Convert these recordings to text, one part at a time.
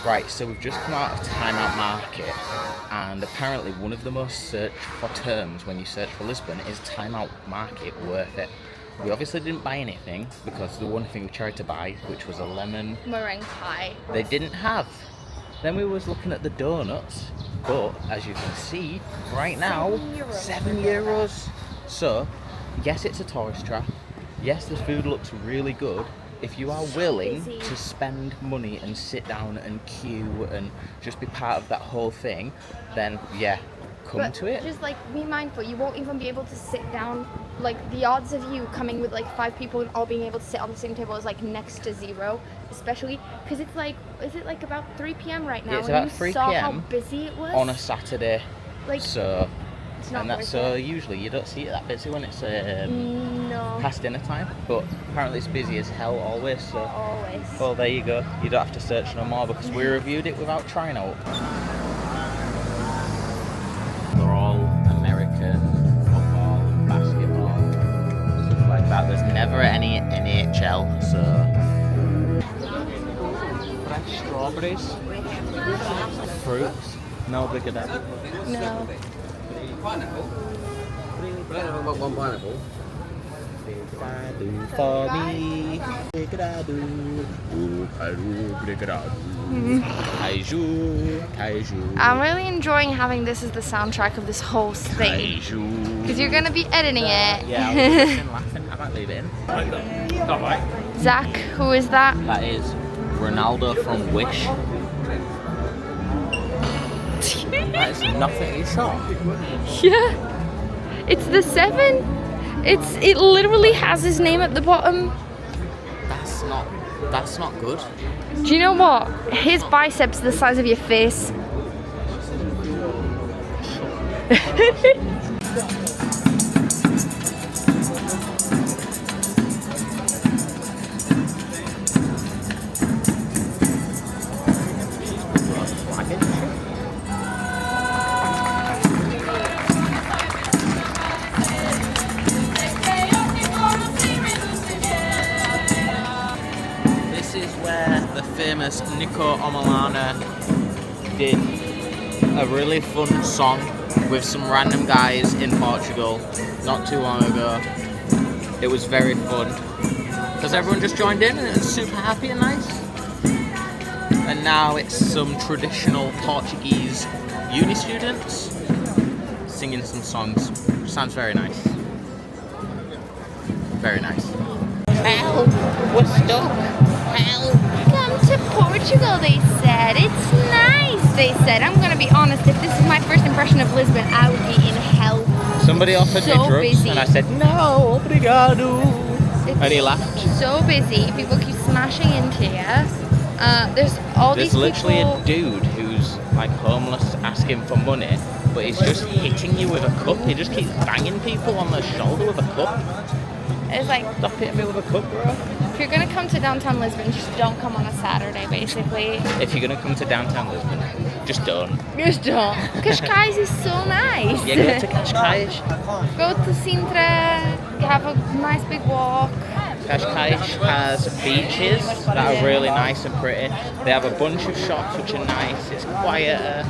Right, so we've just come out of Time Out Market, and apparently one of the most searched for terms when you search for Lisbon is Time Out Market worth it. We obviously didn't buy anything because the one thing we tried to buy, which was a lemon meringue pie, they didn't have. Then we was looking at the donuts, but as you can see right now, €7. So yes, it's a tourist trap. Yes, the food looks really good. If you are willing to spend money and sit down and queue and just be part of that whole thing, then yeah, come to it. Just like be mindful, you won't even be able to sit down. Like the odds of you coming with like 5 people and all being able to sit on the same table is like next to zero, especially because it's like, is it like about 3 p.m. right now? Yeah, it's about 3 saw p.m. how busy it was on a Saturday. Like, so, it's not and that's worth it. usually you don't see it that busy when it's No. past dinner time, but apparently it's busy as hell always. So, Always. well, there you go. You don't have to search no more because we reviewed it without trying out. They're all American football, basketball, stuff like that. There's never any NHL, so. Fresh strawberries, fruits, no bigger than. No. Pineapple? One pineapple. For me, kaiju. I'm really enjoying having this as the soundtrack of this whole thing. Because you're going to be editing it. Yeah, I'll listen and laughing. I might leave it in. Zach, who is that? That is Ronaldo from Wish. That is nothing you saw. Yeah. It's the 7. It literally has his name at the bottom. That's not good. Do you know what? His biceps are the size of your face. Famous Nico Omalana did a really fun song with some random guys in Portugal not too long ago. It was very fun because everyone just joined in and it was super happy and nice. And now it's some traditional Portuguese uni students singing some songs. Sounds very nice. Very nice. Help! We're stuck! Help! Come to Portugal, they said. It's nice, they said. I'm going to be honest, if this is my first impression of Lisbon, I would be in hell. Somebody offered me drugs busy. and I said, no, obrigado. And he laughed. So busy. People keep smashing into you. There's all these people... There's literally a dude who's like homeless asking for money, but he's just hitting you with a cup. He just keeps banging people on the shoulder with a cup. It's like... Stop hitting me with a cup, bro. If you're going to come to downtown Lisbon, just don't come on a Saturday, basically. If you're going to come to downtown Lisbon, just don't. Just don't. Cascais is so nice. Yeah, go to Cascais. Go to Sintra, have a nice big walk. Cascais has beaches that are really nice and pretty. They have a bunch of shops which are nice. It's quieter.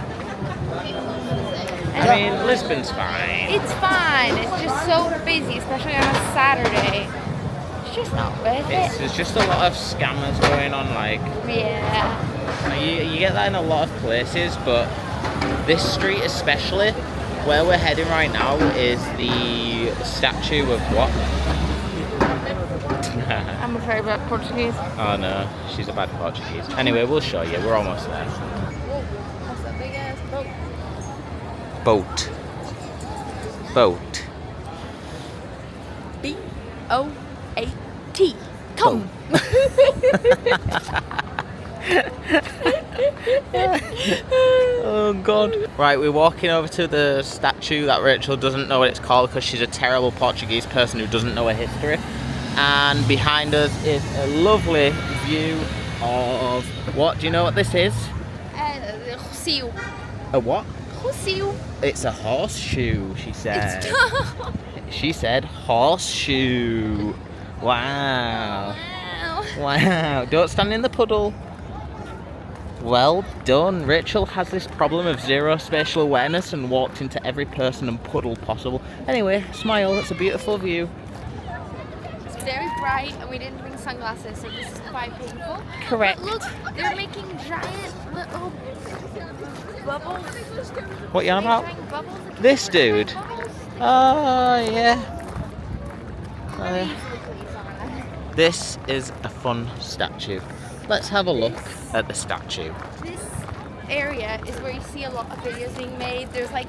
I mean, Lisbon's fine. It's fine. It's just so busy, especially on a Saturday. It's just not worth it. There's just a lot of scammers going on, like... Yeah. You get that in a lot of places, but this street especially, where we're heading right now, is the statue of what? I'm afraid about Portuguese. Oh no, she's a bad Portuguese. Anyway, we'll show you. We're almost there. Whoa, that's a big ass Boat. boat. Boat. B-O-A-T. Come. Oh god. Right, we're walking over to the statue that Rachel doesn't know what it's called because she's a terrible Portuguese person who doesn't know her history. And behind us is a lovely view of... What? Do you know what this is? Rocio. A what? Rocio. It's a horseshoe, she said. It's She said horseshoe. Wow. Wow. Don't stand in the puddle. Well done. Rachel has this problem of zero spatial awareness and walked into every person and puddle possible. Anyway, smile, it's a beautiful view. It's very bright and we didn't bring sunglasses, so this is quite painful. Correct. But look, they're making giant little bubbles. What you on about? Giant bubbles. The kids This are doing dude? bubbles. Oh, yeah. Let me easily please on. This is a fun statue. Let's have a look at the statue. This area is where you see a lot of videos being made. There's like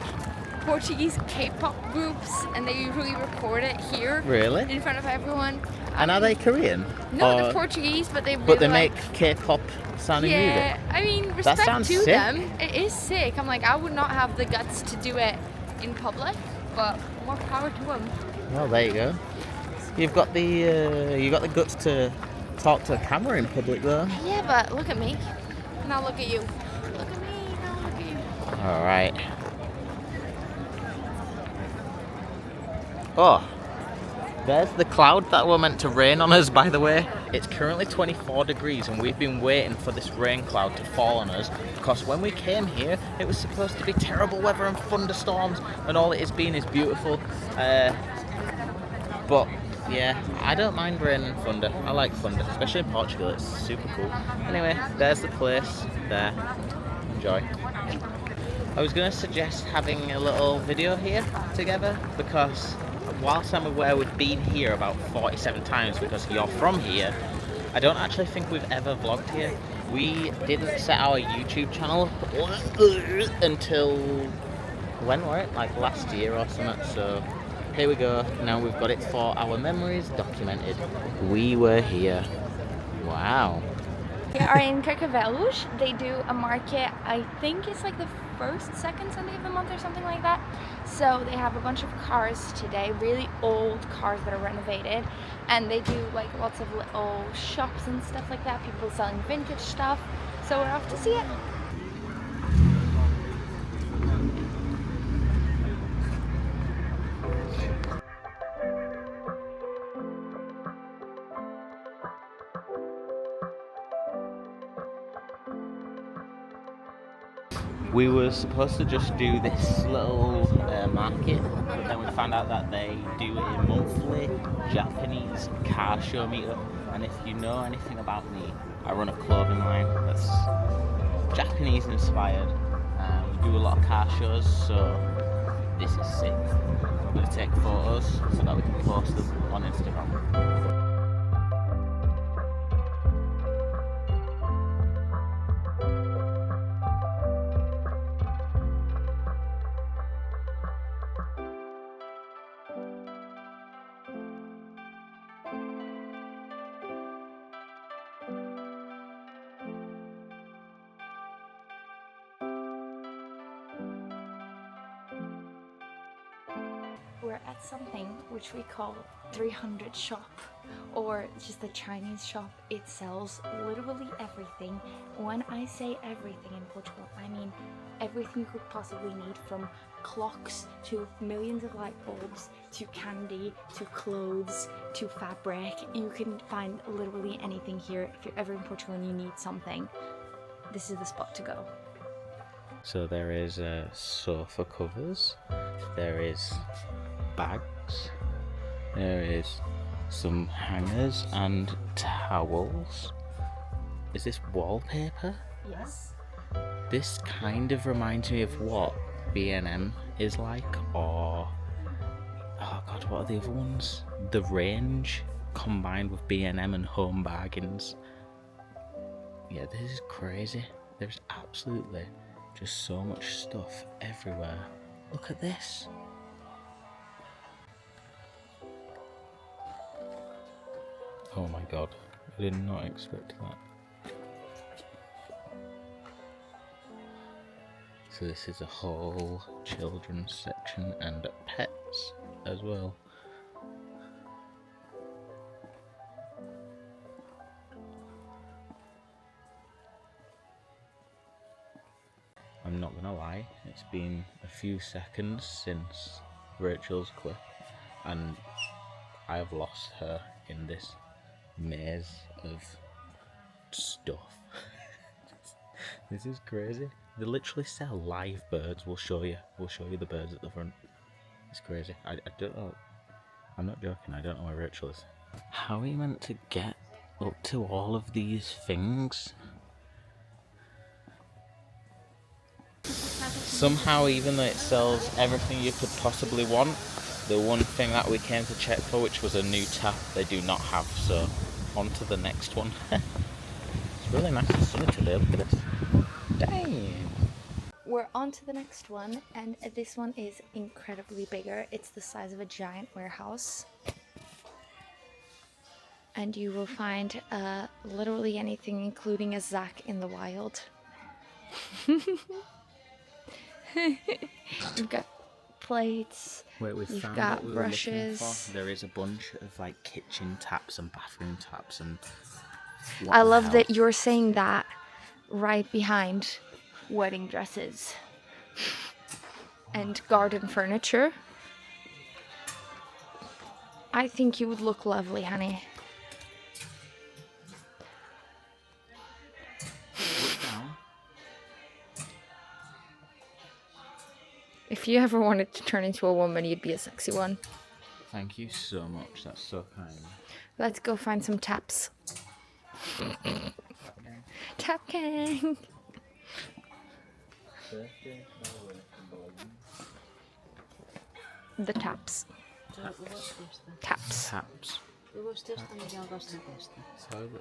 Portuguese K-pop groups, and they usually record it here. Really? In front of everyone. And are they Korean? No, Or- they're Portuguese, but they really But they like, make K-pop sounding yeah, music. I mean, respect sounds to sick. them. It is sick. I'm like, I would not have the guts to do it in public, but more power to them. Well, there you go. You've got the guts to talk to the camera in public, though. Yeah, but look at me. Now look at you. Look at me. Now look at you. All right. Oh, there's the cloud that were meant to rain on us, by the way. It's currently 24 degrees and we've been waiting for this rain cloud to fall on us because when we came here, it was supposed to be terrible weather and thunderstorms, and all it has been is beautiful. But yeah, I don't mind rain and thunder. I like thunder, especially in Portugal. It's super cool. Anyway, there's the place there. Enjoy. I was going to suggest having a little video here together because whilst I'm aware we've been here about 47 times because you're from here, I don't actually think we've ever vlogged here. We didn't set our YouTube channel until, when were it? Like last year or something, so here we go. Now we've got it for our memories documented. We were here. Wow. We are in Carcavelos. They do a market, I think it's like the second Sunday of the month or something like that. So they have a bunch of cars today, really old cars that are renovated. And they do like lots of little shops and stuff like that, people selling vintage stuff. So we're off to see it. We were supposed to just do this little market, but then we found out that they do a monthly Japanese car show meetup. And if you know anything about me, I run a clothing line that's Japanese inspired. We do a lot of car shows, so this is sick. I'm going to take photos so that we can post them on Instagram. We're at something which we call 300 shop, or just the Chinese shop. It sells literally everything. When I say everything in Portugal, I mean everything you could possibly need, from clocks to millions of light bulbs to candy to clothes to fabric. You can find literally anything here. If you're ever in Portugal and you need something, this is the spot to go. So there is sofa covers, there is bags, there is some hangers and towels. Is this wallpaper? Yes. This kind of reminds me of what B&M is like, or oh god, what are the other ones? The Range combined with B&M and Home Bargains. Yeah, this is crazy. There's absolutely just so much stuff everywhere. Look at this. Oh my god, I did not expect that. So this is a whole children's section and pets as well. I'm not gonna lie, it's been a few seconds since Rachel's clip and I have lost her in this maze of stuff. This is crazy. They literally sell live birds. We'll show you the birds at the front. It's crazy. I don't know. I'm not joking. I don't know where Rachel is. How are you meant to get up to all of these things? Somehow, even though it sells everything you could possibly want, the one thing that we came to check for, which was a new tap, they do not have. So, on to the next one. It's really nice and sunny today. Look at this. Damn. We're on to the next one, and this one is incredibly bigger. It's the size of a giant warehouse. And you will find literally anything, including a Zach in the wild. You've got plates. Wait, we've You've found got what we brushes. were looking for. There is a bunch of like kitchen taps and bathroom taps and. I love that you're saying that right behind wedding dresses and garden furniture. I think you would look lovely, honey. If you ever wanted to turn into a woman, you'd be a sexy one. Thank you so much. That's so kind. Let's go find some taps. Tap gang. The taps. Taps. Taps. Toilet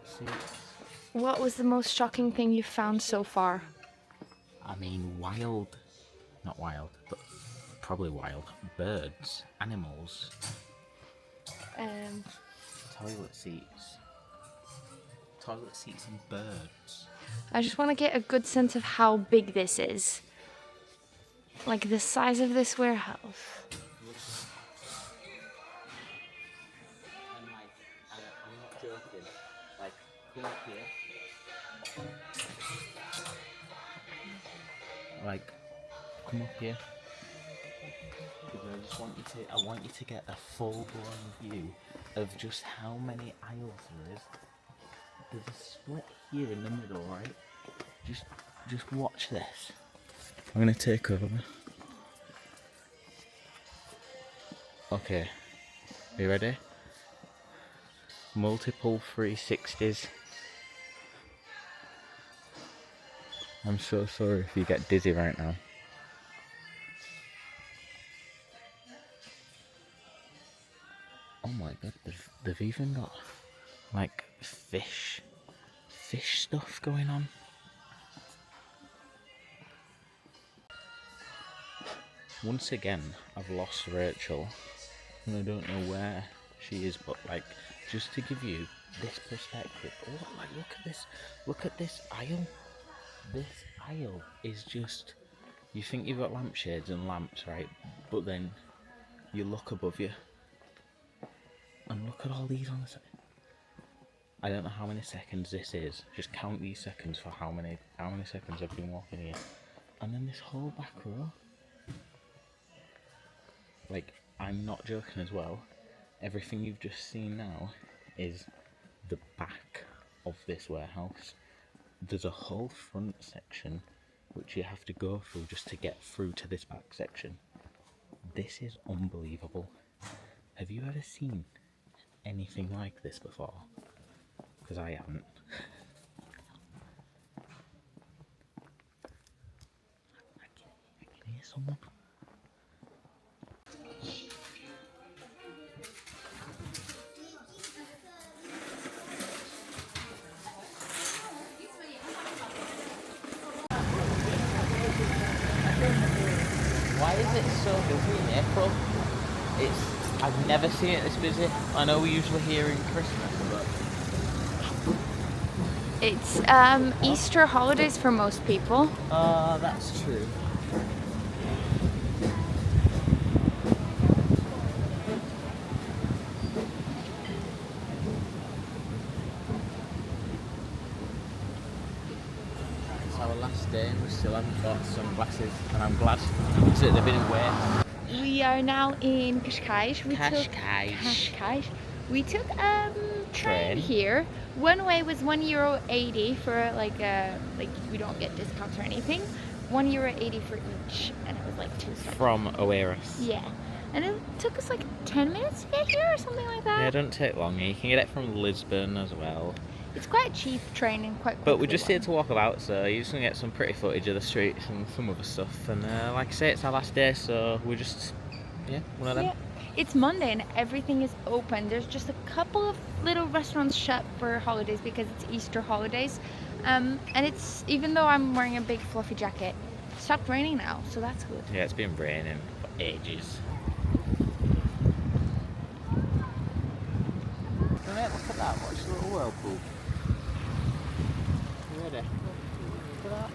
seats. What was the most shocking thing you've found so far? I mean, not wild, but probably wild. Birds, animals. Toilet seats. Toilet seats and birds. I just want to get a good sense of how big this is. Like the size of this warehouse. And like, I'm not joking. Like, come up here. Like, come up here. Because I want you to get a full-blown view of just how many aisles there is. There's a split here in the middle, right? Just watch this. I'm gonna take over. Okay, are you ready? Multiple 360s. I'm so sorry if you get dizzy right now. Oh my god, they've even got like fish stuff going on. Once again, I've lost Rachel and I don't know where she is, but like, just to give you this perspective. Oh, like, look at this aisle. This aisle is just, you think you've got lampshades and lamps, right? But then you look above you and look at all these on the side. I don't know how many seconds this is. Just count these seconds for how many seconds I've been walking here. And then this whole back row. Like, I'm not joking as well. Everything you've just seen now is the back of this warehouse. There's a whole front section which you have to go through just to get through to this back section. This is unbelievable. Have you ever seen anything like this before? Because I haven't. I can hear someone. Why is it so busy in April? I've never seen it this busy. I know we usually hear in Christmas, but It's Easter holidays for most people. That's true. It's our last day and we still haven't got sunglasses, and I'm glad that they've been away. We are now in Cascais. Cascais. Cascais. We took train here. One way was €1.80 for like we don't get discounts or anything. €1.80 for each, and it was like 2 cents. from Oeiras. Yeah, and it took us like 10 minutes to get here or something like that. Yeah, it doesn't take long. You can get it from Lisbon as well. It's quite a cheap train and quite. But we're just here to walk about, so you're just gonna get some pretty footage of the streets and some other stuff. And like I say, it's our last day, so we're just one of them. Yeah. It's Monday and everything is open. There's just a couple of little restaurants shut for holidays because it's Easter holidays. And it's, even though I'm wearing a big fluffy jacket, it stopped raining now, so that's good. Yeah, it's been raining for ages. Look at that, watch the little whirlpool. You ready? Look at that.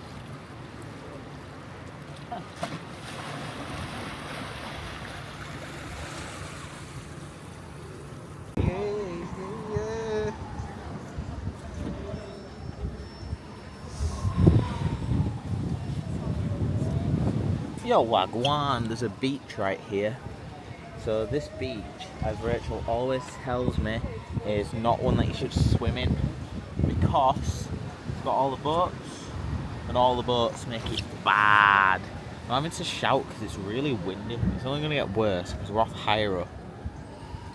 Yo, Wagwan, there's a beach right here. So this beach, as Rachel always tells me, is not one that you should swim in because it's got all the boats and all the boats make it bad. I'm having to shout because it's really windy. It's only going to get worse because we're off higher up.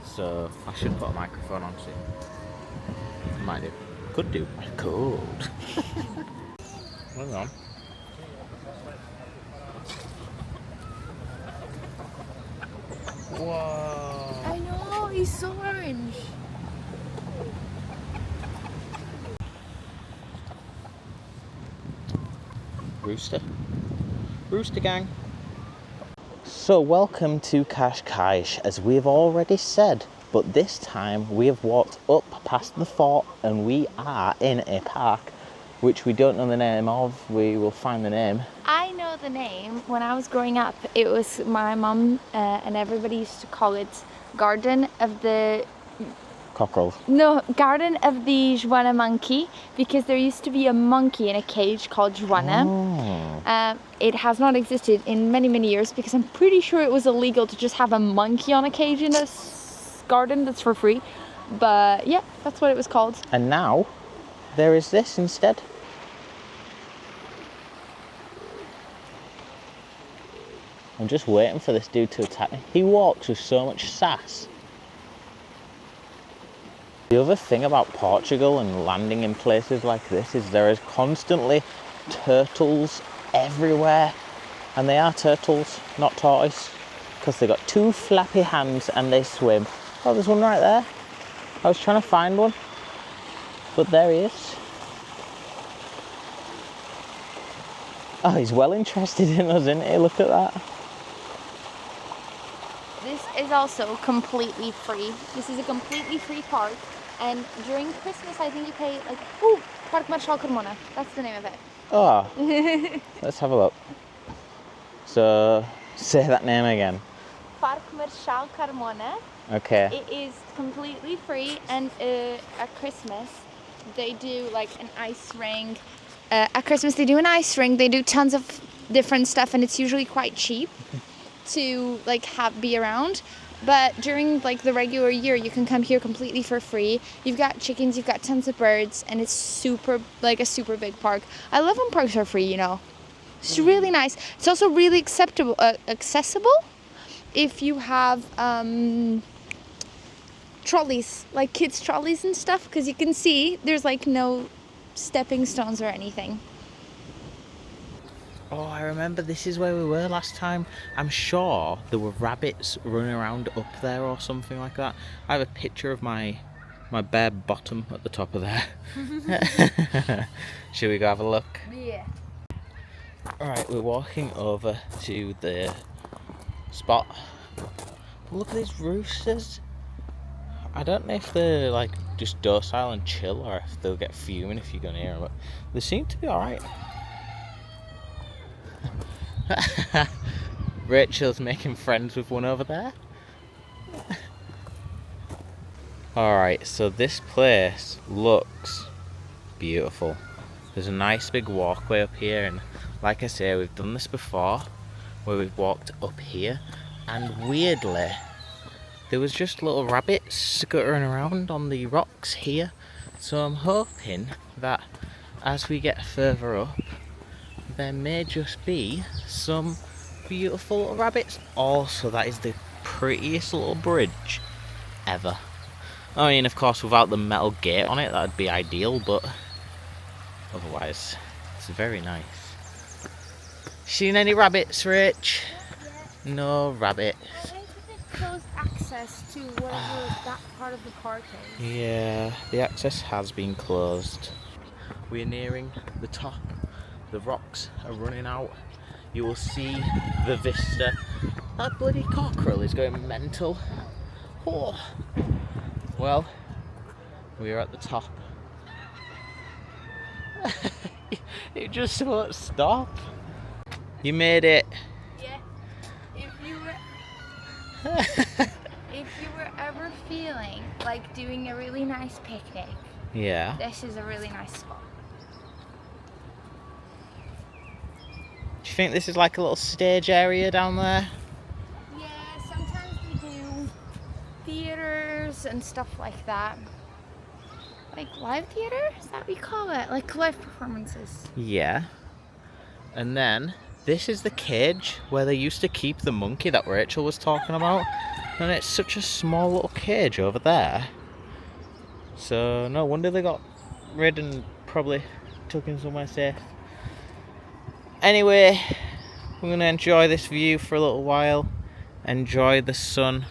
So I should put a microphone on soon. Might do. Could do. I could. Hang on. Whoa. I know, he's so orange. Rooster gang. So welcome to Cascais, as we have already said, but this time we have walked up past the fort and we are in a park which we don't know the name of. We will find the name. I know the name. When I was growing up, it was my mum and everybody used to call it Garden of the... Cockerels. No, Garden of the Joanna monkey, because there used to be a monkey in a cage called Joanna. Oh. It has not existed in many, many years because I'm pretty sure it was illegal to just have a monkey on a cage in a garden that's for free. But yeah, that's what it was called. And now there is this instead. I'm just waiting for this dude to attack me. He walks with so much sass. The other thing about Portugal and landing in places like this is there is constantly turtles everywhere. And they are turtles, not tortoise, because they've got 2 flappy hands and they swim. Oh, there's one right there. I was trying to find one, but there he is. Oh, he's well interested in us, isn't he? Look at that. This is also completely free. This is a completely free park. And during Christmas, I think you pay like, Park Marechal Carmona. That's the name of it. Oh, let's have a look. So, say that name again. Park Marechal Carmona. Okay. It is completely free, and at Christmas, they do like an ice ring. At Christmas, they do an ice ring. They do tons of different stuff, and it's usually quite cheap to like be around. But during like the regular year, you can come here completely for free. You've got chickens, you've got tons of birds, and it's super a super big park. I love when parks are free, you know. It's really nice. It's also really accessible if you have trolleys, like kids trolleys and stuff, because you can see there's like no stepping stones or anything. Oh, I remember this is where we were last time. I'm sure there were rabbits running around up there or something like that. I have a picture of my bare bottom at the top of there. Should we go have a look? Yeah. Alright, we're walking over to the spot. Look at these roosters. I don't know if they're like just docile and chill or if they'll get fuming if you go near them, but they seem to be alright. Rachel's making friends with one over there. Alright, so this place looks beautiful. There's a nice big walkway up here, and like I say, we've done this before where we've walked up here, and weirdly there was just little rabbits scuttering around on the rocks here. So I'm hoping that as we get further up, there may just be some beautiful little rabbits. Also, that is the prettiest little bridge ever. I mean, of course, without the metal gate on it, that'd be ideal, but otherwise, it's very nice. Seen any rabbits, Rach? No rabbits. I think they closed access to whatever that part of the park is. Yeah, the access has been closed. We're nearing the top. The rocks are running out. You will see the vista. That bloody cockerel is going mental. Oh. Well, we are at the top. It just won't stop. You made it. Yeah. If you were ever feeling like doing a really nice picnic, Yeah. this is a really nice spot. Do you think this is like a little stage area down there? Yeah, sometimes we do theaters and stuff like that. Like live theater? Is that what we call it? Like live performances. Yeah. And then this is the cage where they used to keep the monkey that Rachel was talking about. And it's such a small little cage over there. So no wonder they got rid and probably took him somewhere safe. Anyway, we're going to enjoy this view for a little while. Enjoy the sun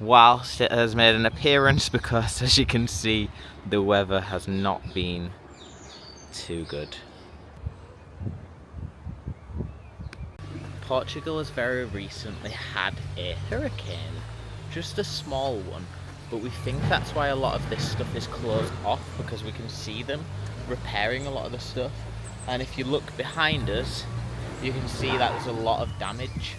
whilst it has made an appearance, because as you can see, the weather has not been too good. Portugal has very recently had a hurricane, just a small one, but we think that's why a lot of this stuff is closed off, because we can see them repairing a lot of the stuff. And if you look behind us, you can see that there's a lot of damage.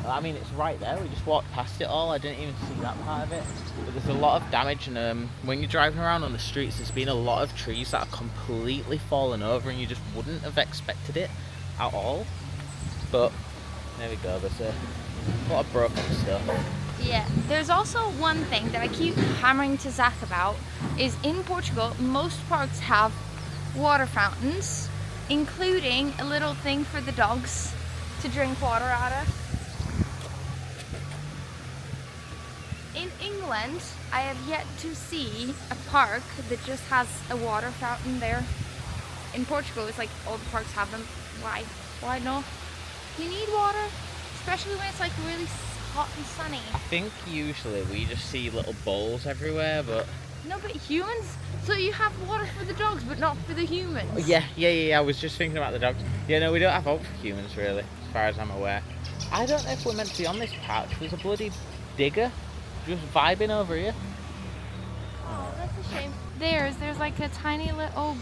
I mean, it's right there, we just walked past it all, I didn't even see that part of it. But there's a lot of damage, and when you're driving around on the streets, there's been a lot of trees that are completely fallen over, and you just wouldn't have expected it at all. But there we go, there's a lot of broken stuff. Yeah, there's also one thing that I keep hammering to Zach about, is in Portugal, most parks have water fountains, including a little thing for the dogs to drink water out of. In England, I have yet to see a park that just has a water fountain there. In Portugal, it's like all the parks have them. Why? Why not? You need water, especially when it's like really hot and sunny. I think usually we just see little bowls everywhere, but... No, but humans? So you have water for the dogs, but not for the humans? Yeah, I was just thinking about the dogs. Yeah, no, we don't have hope for humans, really, as far as I'm aware. I don't know if we're meant to be on this patch. There's a bloody digger just vibing over here. Oh, that's a shame. There's like a tiny little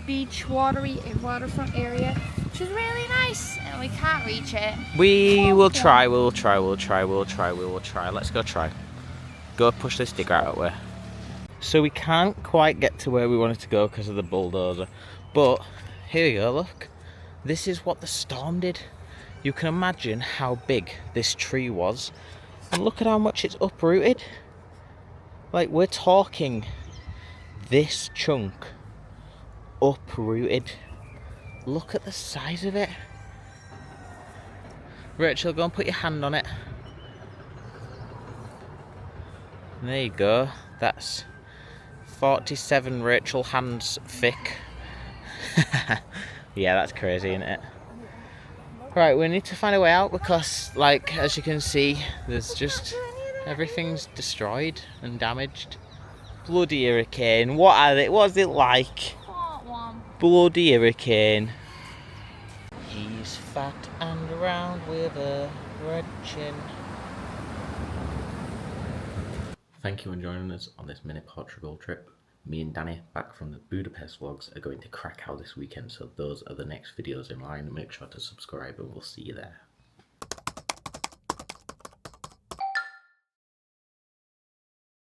beach waterfront area, which is really nice, and we can't reach it. We will try. Let's go try. Go push this digger out of the way. So we can't quite get to where we wanted to go because of the bulldozer. But here we go, look. This is what the storm did. You can imagine how big this tree was. And look at how much it's uprooted. Like, we're talking this chunk uprooted. Look at the size of it. Rachel, go and put your hand on it. There you go. That's 47 Rachel hands thick. Yeah, that's crazy, isn't it? Right, we need to find a way out because, like, as you can see, there's just everything's destroyed and damaged. Bloody hurricane. What's it like? Bloody hurricane. He's fat and round with a red chin. Thank you for joining us on this mini Portugal trip. Me and Danny, back from the Budapest vlogs, are going to Krakow this weekend, so those are the next videos in line. Make sure to subscribe and we'll see you there.